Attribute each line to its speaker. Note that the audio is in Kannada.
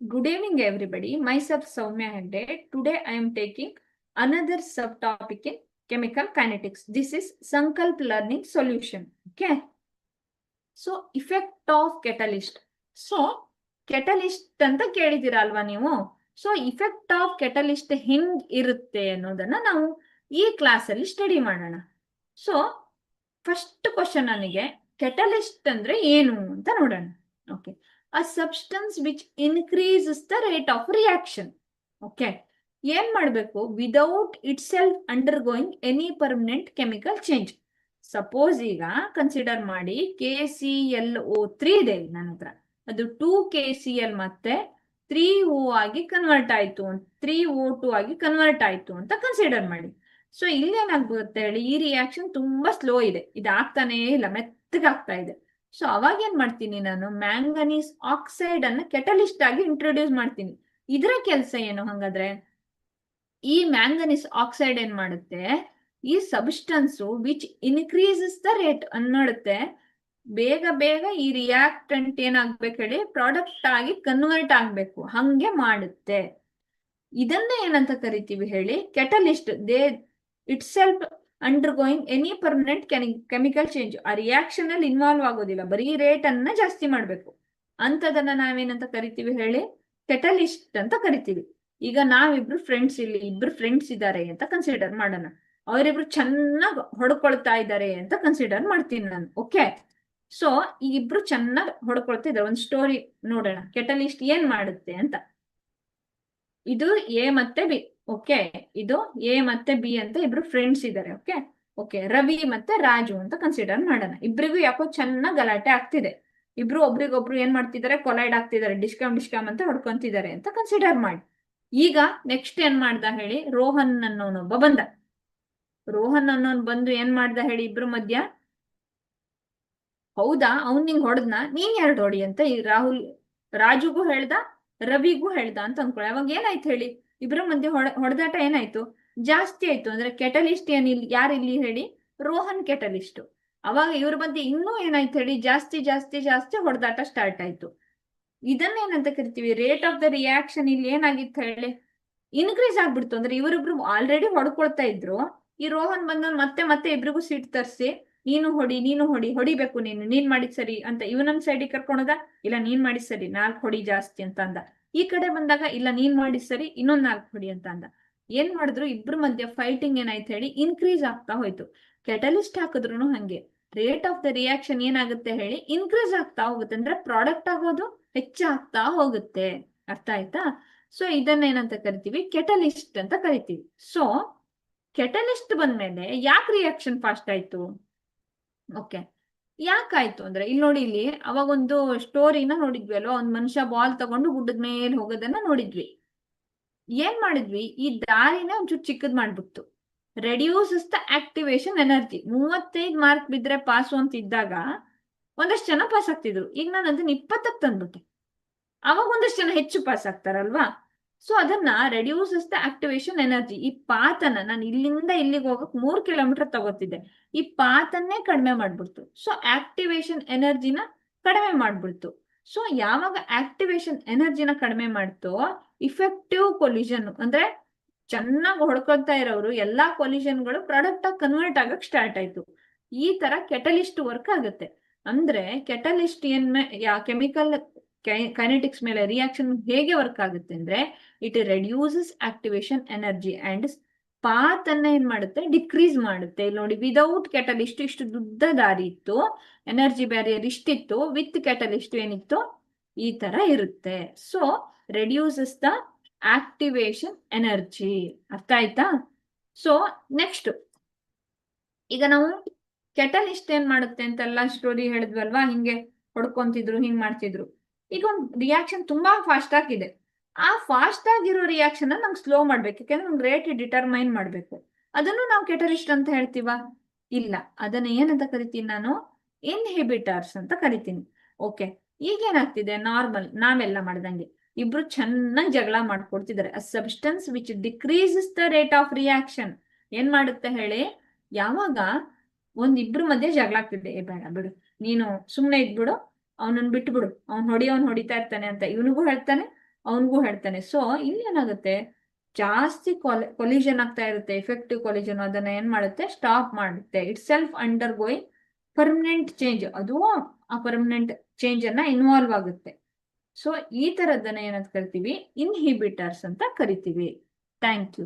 Speaker 1: Good evening, everybody. Myself Soumya Hegde. Today I am taking another subtopic in chemical kinetics. This is Sankalp learning solution. Okay. So, effect of catalyst. So, catalyst ಅಂತ ಕೇಳಿದಿರಲ್ವಾ ನೀವು? ಸೊ ಇಫೆಕ್ಟ್ ಆಫ್ ಕೆಟಲಿಸ್ಟ್ ಹೆಂಗ್ ಇರುತ್ತೆ ಅನ್ನೋದನ್ನ ನಾವು ಈ ಕ್ಲಾಸ್ ಅಲ್ಲಿ ಸ್ಟಡಿ ಮಾಡೋಣ. ಸೊ ಫಸ್ಟ್ ಕ್ವಶನ್ ನನಗೆ ಕೆಟಲಿಸ್ಟ್ ಅಂದ್ರೆ ಏನು ಅಂತ ನೋಡೋಣ. Okay, a substance which increases the rate of reaction. Okay, ಏನ್ ಮಾಡಬೇಕು? Without it self undergoing any permanent chemical change. Suppose ಈಗ ಕನ್ಸಿಡರ್ ಮಾಡಿ KClO3 ಇದೆ ನನ್ನ ಹತ್ರ, ಅದು 2KCl ಮತ್ತೆ 3O ಆಗಿ ಕನ್ವರ್ಟ್ ಆಯ್ತು, 3O2 ಆಗಿ ಕನ್ವರ್ಟ್ ಆಯ್ತು ಅಂತ ಕನ್ಸಿಡರ್ ಮಾಡಿ. ಸೊ ಇಲ್ಲೇನಾಗ್ಬಿಡುತ್ತೆ ಹೇಳಿ, ಈ ರಿಯಾಕ್ಷನ್ ತುಂಬಾ ಸ್ಲೋ ಇದೆ, ಇದಾಗ್ತಾನೇ ಇಲ್ಲ, ಮೆತ್ತಗಾಗ್ತಾ ಇದೆ. ಸೊ ಅವಾಗ ಏನ್ ಮಾಡ್ತೀನಿ ನಾನು, ಮ್ಯಾಂಗನೀಸ್ ಆಕ್ಸೈಡ್ ಅನ್ನ ಕೆಟಲಿಸ್ಟ್ ಆಗಿ ಇಂಟ್ರೊಡ್ಯೂಸ್ ಮಾಡ್ತೀನಿ. ಇದರ ಕೆಲಸ ಏನು ಹಂಗಾದ್ರೆ? ಈ ಮ್ಯಾಂಗನೀಸ್ ಆಕ್ಸೈಡ್ ಏನ್ ಮಾಡುತ್ತೆ, ಈ substance which increases the rate ಅನ್ನುತ್ತೆ, ಬೇಗ ಬೇಗ ಈ ರಿಯಾಕ್ಟೆಂಟ್ ಏನಾಗ್ಬೇಕು ಹೇಳಿ, ಪ್ರಾಡಕ್ಟ್ ಆಗಿ ಕನ್ವರ್ಟ್ ಆಗ್ಬೇಕು, ಹಂಗೆ ಮಾಡುತ್ತೆ. ಇದನ್ನ ಏನಂತ ಕರಿತೀವಿ ಹೇಳಿ? Catalyst. They it self undergoing any permanent chemical change. ಆ ರಿಯಾಕ್ಷನ್ ಅಲ್ಲಿ ಇನ್ವಾಲ್ವ್ ಆಗೋದಿಲ್ಲ, ಬರೀ ರೇಟ್ ಅನ್ನ ಜಾಸ್ತಿ ಮಾಡ್ಬೇಕು ಅಂತದನ್ನ ನಾವೇನಂತ ಕರಿತೀವಿ ಹೇಳಿ? ಕೆಟಲಿಸ್ಟ್ ಅಂತ ಕರಿತೀವಿ. ಈಗ ನಾವಿಬ್ರು ಫ್ರೆಂಡ್ಸ್, ಇಲ್ಲಿ ಇಬ್ರು ಫ್ರೆಂಡ್ಸ್ ಇದ್ದಾರೆ ಅಂತ ಕನ್ಸಿಡರ್ ಮಾಡೋಣ. ಅವರಿಬ್ರು ಚೆನ್ನಾಗಿ ಹೊಡ್ಕೊಳ್ತಾ ಇದ್ದಾರೆ ಅಂತ ಕನ್ಸಿಡರ್ ಮಾಡ್ತೀನಿ ನಾನು. ಓಕೆ, ಸೊ ಈ ಇಬ್ರು ಚೆನ್ನಾಗಿ ಹೊಡ್ಕೊಳ್ತಾ ಇದ್ದಾರೆ. ಒಂದು ಸ್ಟೋರಿ ನೋಡೋಣ, ಕೆಟಲಿಸ್ಟ್ ಏನ್ ಮಾಡುತ್ತೆ ಅಂತ. ಇದು ಎ ಮತ್ತೆ ಬಿ. ಓಕೆ, ಇದು ಎ ಮತ್ತೆ ಬಿ ಅಂತ ಇಬ್ರು ಫ್ರೆಂಡ್ಸ್ ಇದ್ದಾರೆ. ಓಕೆ ಓಕೆ, ರವಿ ಮತ್ತೆ ರಾಜು ಅಂತ ಕನ್ಸಿಡರ್ ಮಾಡೋಣ. ಇಬ್ರಿಗೂ ಯಾಕೋ ಚೆನ್ನಾಗಿ ಗಲಾಟೆ ಆಗ್ತಿದೆ, ಇಬ್ರು ಒಬ್ರಿಗೊಬ್ರು ಏನ್ ಮಾಡ್ತಿದ್ದಾರೆ, ಕೊಲೈಡ್ ಆಗ್ತಿದ್ದಾರೆ, ಡಿಸ್ಕಾಮ್ ಅಂತ ಹೊಡ್ಕೊಂತಿದ್ದಾರೆ ಅಂತ ಕನ್ಸಿಡರ್ ಮಾಡಿ. ಈಗ ನೆಕ್ಸ್ಟ್ ಏನ್ ಮಾಡ್ದ ಹೇಳಿ? ರೋಹನ್ ಅನ್ನೋನೊಬ್ಬ ಬಂದ. ರೋಹನ್ ಅನ್ನೋನ್ ಬಂದು ಏನ್ ಮಾಡ್ದ ಹೇಳಿ, ಇಬ್ರು ಮಧ್ಯ, ಹೌದಾ ಅವ್ನ್ ನಿಂಗ್ ಹೊಡೆದ್ನ, ನೀನ್ ಎರಡು ಹೊಡಿ ಅಂತ ಈ ರಾಜುಗೂ ಹೇಳ್ದ, ರವಿಗೂ ಹೇಳ್ದ ಅಂತ ಅನ್ಕೊಳ್ಳಿ. ಅವಾಗ ಏನಾಯ್ತು ಹೇಳಿ, ಇಬ್ರು ಮಧ್ಯೆ ಹೊಡೆದಾಟ ಏನಾಯ್ತು? ಜಾಸ್ತಿ ಆಯ್ತು. ಅಂದ್ರೆ ಕೆಟಲಿಸ್ಟ್ ಯಾರಿಲ್ಲಿ ಹೇಳಿ? ರೋಹನ್ ಕೆಟಲಿಸ್ಟ್. ಅವಾಗ ಇವ್ರ ಮಧ್ಯೆ ಇನ್ನೂ ಏನಾಯ್ತು ಹೇಳಿ, ಜಾಸ್ತಿ ಜಾಸ್ತಿ ಜಾಸ್ತಿ ಹೊಡೆದಾಟ ಸ್ಟಾರ್ಟ್ ಆಯ್ತು. ಇದನ್ನೇನಂತ ಕರಿತೀವಿ? ರೇಟ್ ಆಫ್ ದ ರಿಯಾಕ್ಷನ್ ಇಲ್ಲಿ ಏನಾಗಿತ್ತು ಹೇಳಿ, ಇನ್ಕ್ರೀಸ್ ಆಗ್ಬಿಡ್ತು. ಅಂದ್ರೆ ಇವರಿಬ್ರು ಆಲ್ರೆಡಿ ಹೊಡ್ಕೊಳ್ತಾ ಇದ್ರು, ಈ ರೋಹನ್ ಬಂದ ಮತ್ತೆ ಮತ್ತೆ ಇಬ್ರಿಗೂ ಸೀಟ್ ತರಿಸಿ, ನೀನು ಹೊಡಿ, ಹೊಡಿಬೇಕು, ನೀನ್ ಮಾಡಿದ್ ಸರಿ ಅಂತ ಇವನೊಂದ್ ಸೈಡಿಗೆ ಕರ್ಕೊಂಡೋದ, ಇಲ್ಲ ನೀನ್ ಮಾಡಿದ್ ಸರಿ 4 ಹೊಡಿ ಜಾಸ್ತಿ ಅಂತ ಅಂದ. ಈ ಕಡೆ ಬಂದಾಗ ಇಲ್ಲ ನೀನ್ ಮಾಡಿದ್ ಸರಿ ಇನ್ನೊಂದ್ 4 ಹೊಡಿ ಅಂತ ಅಂದ. ಏನ್ ಮಾಡಿದ್ರು, ಇಬ್ರ ಮಧ್ಯ ಫೈಟಿಂಗ್ ಏನಾಯ್ತು ಹೇಳಿ, ಇನ್ಕ್ರೀಸ್ ಆಗ್ತಾ ಹೋಯ್ತು. ಕೆಟಲಿಸ್ಟ್ ಹಾಕಿದ್ರು ಹಂಗೆ ರೇಟ್ ಆಫ್ ದ ರಿಯಾಕ್ಷನ್ ಏನಾಗುತ್ತೆ ಹೇಳಿ, ಇನ್ಕ್ರೀಸ್ ಆಗ್ತಾ ಹೋಗುತ್ತೆ. ಅಂದ್ರೆ ಪ್ರಾಡಕ್ಟ್ ಆಗೋದು ಹೆಚ್ಚಾಗ್ತಾ ಹೋಗುತ್ತೆ. ಅರ್ಥ ಆಯ್ತಾ? ಸೊ ಇದನ್ನ ಏನಂತ ಕರಿತೀವಿ? ಕೆಟಲಿಸ್ಟ್ ಅಂತ ಕರಿತೀವಿ. ಸೊ ಕೆಟಲಿಸ್ಟ್ ಬಂದ್ಮೇಲೆ ಯಾಕೆ ರಿಯಾಕ್ಷನ್ ಫಾಸ್ಟ್ ಆಯ್ತು? ಓಕೆ, ಯಾಕಾಯ್ತು ಅಂದ್ರೆ ಇಲ್ಲಿ ನೋಡಿ, ಇಲ್ಲಿ ಅವಾಗ ಒಂದು ಸ್ಟೋರಿನ ನೋಡಿದ್ವಿ ಅಲ್ವಾ, ಒಂದ್ ಮನುಷ್ಯ ಬಾಲ್ ತಗೊಂಡು ಗುಡ್ಡದ ಮೇಲೆ ಹೋಗೋದನ್ನ ನೋಡಿದ್ವಿ. ಏನ್ ಮಾಡಿದ್ವಿ, ಈ ದಾರಿನ ಒಂಚೂರು ಚಿಕ್ಕದ್ ಮಾಡ್ಬಿಟ್ಟು reduces the activation energy. 35 mark ಬಿದ್ರೆ ಪಾಸು ಅಂತ ಇದ್ದಾಗ ಒಂದಷ್ಟು ಜನ ಪಾಸ್ ಆಗ್ತಿದ್ರು. ಈಗ ನಾನು ಅದನ್ನ 20ಕ್ಕೆ ತಂದ್ಬಿಟ್ಟೆ, ಅವಾಗ ಒಂದಷ್ಟು ಜನ ಹೆಚ್ಚು ಪಾಸ್ ಆಗ್ತಾರಲ್ವಾ. ಸೊ ಅದನ್ನ ರೆಡ್ಯೂಸಸ್ ದ ಆಕ್ಟಿವೇಶನ್ ಎನರ್ಜಿ. ಈ ಪಾತನ್ನ ನಾನು ಇಲ್ಲಿಂದ ಇಲ್ಲಿಗೆ ಹೋಗಕ್ 3 ಕಿಲೋಮೀಟರ್ ತಗೋತಿದ್ದೆ, ಈ ಪಾತನ್ನೇ ಕಡಿಮೆ ಮಾಡ್ಬಿಡ್ತು. ಸೊ ಆಕ್ಟಿವೇಶನ್ ಎನರ್ಜಿನ ಕಡಿಮೆ ಮಾಡ್ಬಿಡ್ತು. ಸೊ ಯಾವಾಗ ಆಕ್ಟಿವೇಶನ್ ಎನರ್ಜಿನ ಕಡಿಮೆ ಮಾಡ್ತೋ, ಇಫೆಕ್ಟಿವ್ ಕೊಲಿಷನ್ ಅಂದ್ರೆ ಚೆನ್ನಾಗಿ ಹೊಡ್ಕೊಳ್ತಾ ಇರೋರು ಎಲ್ಲಾ ಕೊಲಿಷನ್ಗಳು ಪ್ರಾಡಕ್ಟ್ ಆಗಿ ಕನ್ವರ್ಟ್ ಆಗಕ್ ಸ್ಟಾರ್ಟ್ ಆಯ್ತು. ಈ ತರ ಕೆಟಲಿಸ್ಟ್ ವರ್ಕ್ ಆಗುತ್ತೆ. ಅಂದ್ರೆ ಕೆಟಲಿಸ್ಟ್ ಕೆಮಿಕಲ್ ಕೈನೆಟಿಕ್ಸ್ ಮೇಲೆ ರಿಯಾಕ್ಷನ್ ಹೇಗೆ ವರ್ಕ್ ಆಗುತ್ತೆ ಅಂದ್ರೆ, it reduces activation energy and path ಅನ್ನ ಏನ್ ಮಾಡುತ್ತೆ, ಡಿಕ್ರೀಸ್ ಮಾಡುತ್ತೆ. ಇಲ್ಲಿ ನೋಡಿ, ವಿದೌಟ್ ಕೆಟಲಿಸ್ಟ್ ಇಷ್ಟು ದುಡ್ಡ ದಾರಿ ಇತ್ತು, ಎನರ್ಜಿ ಬ್ಯಾರಿಯರ್ ಇಷ್ಟಿತ್ತು, ವಿತ್ ಕೆಟಲಿಸ್ಟ್ ಏನಿತ್ತು, ಈ ತರ ಇರುತ್ತೆ. So reduces the activation energy. ಅರ್ಥ ಆಯ್ತಾ? ಸೊ ನೆಕ್ಸ್ಟ್ ಈಗ ನಾವು ಕೆಟಲಿಸ್ಟ್ ಏನ್ ಮಾಡುತ್ತೆ ಅಂತೆಲ್ಲ ಸ್ಟೋರಿ ಹೇಳಿದ್ವಲ್ವಾ, ಹಿಂಗೆ ಹೊಡ್ಕೊಂತಿದ್ರು, ಹಿಂಗ್ ಮಾಡ್ತಿದ್ರು. ಈಗ ಒಂದು ರಿಯಾಕ್ಷನ್ ತುಂಬಾ ಫಾಸ್ಟ್ ಆಗಿದೆ, ಆ ಫಾಸ್ಟ್ ಆಗಿರೋ ರಿಯಾಕ್ಷನ್ ನಮ್ಗೆ ಸ್ಲೋ ಮಾಡ್ಬೇಕು, ಯಾಕಂದ್ರೆ ಒಂದು ರೇಟ್ ಡಿಟರ್ಮೈನ್ ಮಾಡ್ಬೇಕು. ಅದನ್ನು ನಾವು ಕೆಟಲಿಸ್ಟ್ ಅಂತ ಹೇಳ್ತೀವ? ಇಲ್ಲ, ಅದನ್ನ ಏನಂತ ಕರಿತೀನಿ ನಾನು? ಇನ್ಹಿಬಿಟರ್ಸ್ ಅಂತ ಕರಿತೀನಿ. ಓಕೆ, ಈಗೇನಾಗ್ತಿದೆ, ನಾರ್ಮಲ್ ನಾವೆಲ್ಲ ಮಾಡ್ದಂಗೆ ಇಬ್ರು ಚೆನ್ನಾಗಿ ಜಗಳ ಮಾಡ್ಕೊಡ್ತಿದ್ದಾರೆ. A substance which decreases the rate of reaction ಏನ್ ಮಾಡುತ್ತೆ ಹೇಳಿ, ಯಾವಾಗ ಒಂದಿಬ್ರು ಮಧ್ಯೆ ಜಗಳ ಆಗ್ತಿದೆ, ಬೇಡ ಬಿಡು, ನೀನು ಸುಮ್ನೆ ಇದ್ಬಿಡು, ಅವನನ್ನ ಬಿಟ್ಬಿಡು, ಅವ್ನ್ ಹೊಡಿತಾ ಇರ್ತಾನೆ ಅಂತ ಇವನಿಗೂ ಹೇಳ್ತಾನೆ, ಅವನಿಗೂ ಹೇಳ್ತಾನೆ. ಸೊ ಇಲ್ಲಿ ಏನಾಗುತ್ತೆ, ಜಾಸ್ತಿ ಕೊಲಿಷನ್ ಆಗ್ತಾ ಇರುತ್ತೆ, ಎಫೆಕ್ಟಿವ್ ಕೊಲಿಷನ್ ಅದನ್ನ ಏನ್ ಮಾಡುತ್ತೆ, ಸ್ಟಾಪ್ ಮಾಡುತ್ತೆ. Itself undergoing permanent change, ಅದು ಆ ಪರ್ಮನೆಂಟ್ ಚೇಂಜ್ ಅನ್ನ ಇನ್ವಾಲ್ವ್ ಆಗುತ್ತೆ. ಸೊ ಈ ತರದನ್ನ ಏನಂತ ಕರಿತೀವಿ, ಇನ್ಹಿಬಿಟರ್ಸ್ ಅಂತ ಕರಿತೀವಿ. Thank you.